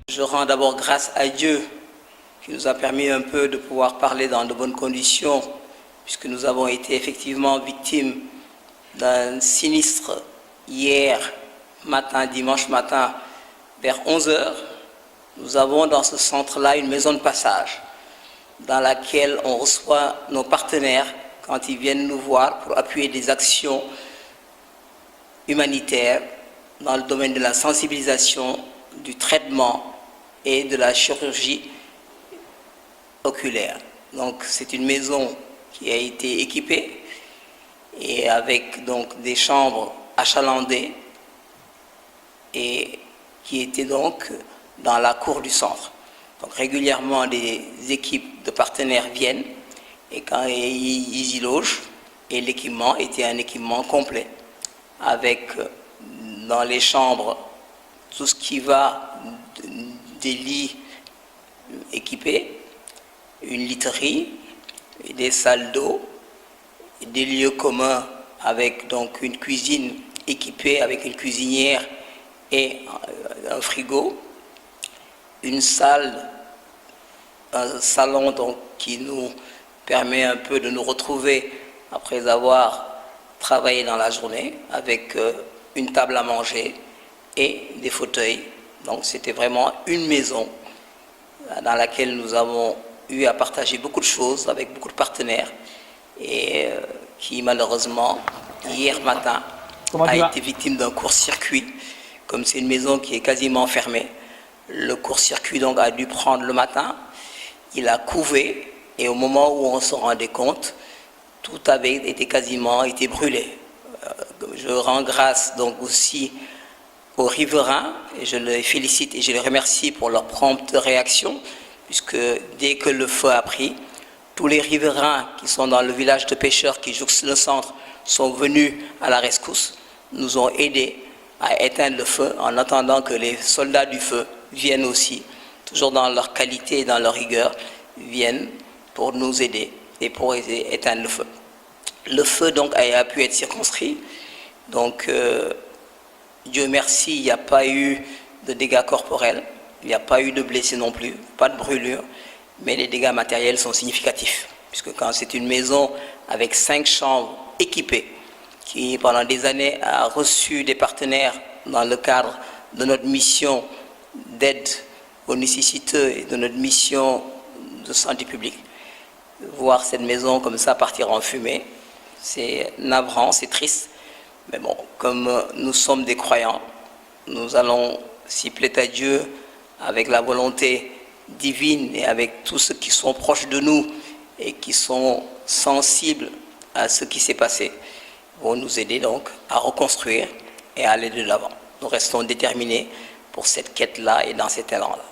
Je rends d'abord grâce à Dieu qui nous a permis un peu de pouvoir parler dans de bonnes conditions, puisque nous avons été effectivement victimes d'un sinistre hier matin, dimanche matin, vers 11 h. Nous avons dans ce centre-là une maison de passage dans laquelle on reçoit nos partenaires quand ils viennent nous voir pour appuyer des actions humanitaires dans le domaine de la sensibilisation, du traitement et de la chirurgie oculaire. Donc c'est une maison qui a été équipée et avec donc des chambres achalandées et qui étaient donc dans la cour du centre. Donc régulièrement des équipes de partenaires viennent et quand ils y logent, et l'équipement était un équipement complet avec dans les chambres tout ce qui va des lits équipés, une literie, des salles d'eau, des lieux communs avec donc une cuisine équipée avec une cuisinière et un frigo, une salle, un salon donc qui nous permet un peu de nous retrouver après avoir travaillé dans la journée avec une table à manger et des fauteuils. Donc c'était vraiment une maison dans laquelle nous avons eu à partager beaucoup de choses avec beaucoup de partenaires et qui malheureusement hier matin a été victime d'un court-circuit. Comme c'est une maison qui est quasiment fermée, le court-circuit donc a dû prendre le matin, il a couvé et au moment où on se rendait compte, tout avait été brûlé. Je rends grâce donc aussi aux riverains et je les félicite et je les remercie pour leur prompte réaction, puisque dès que le feu a pris, tous les riverains qui sont dans le village de pêcheurs qui jouxte le centre sont venus à la rescousse, nous ont aidés à éteindre le feu en attendant que les soldats du feu viennent aussi, toujours dans leur qualité et dans leur rigueur, viennent pour nous aider et pour éteindre le feu. Le feu donc a pu être circonscrit, donc Dieu merci, il n'y a pas eu de dégâts corporels, il n'y a pas eu de blessés non plus, pas de brûlures, mais les dégâts matériels sont significatifs, puisque quand c'est une maison avec 5 chambres équipées, qui pendant des années a reçu des partenaires dans le cadre de notre mission d'aide aux nécessiteux et de notre mission de santé publique. Voir cette maison comme ça partir en fumée, c'est navrant, c'est triste, mais bon, comme nous sommes des croyants, nous allons, s'il plaît à Dieu, avec la volonté divine et avec tous ceux qui sont proches de nous et qui sont sensibles à ce qui s'est passé, vont nous aider donc à reconstruire et à aller de l'avant. Nous restons déterminés pour cette quête-là et dans cet élan-là.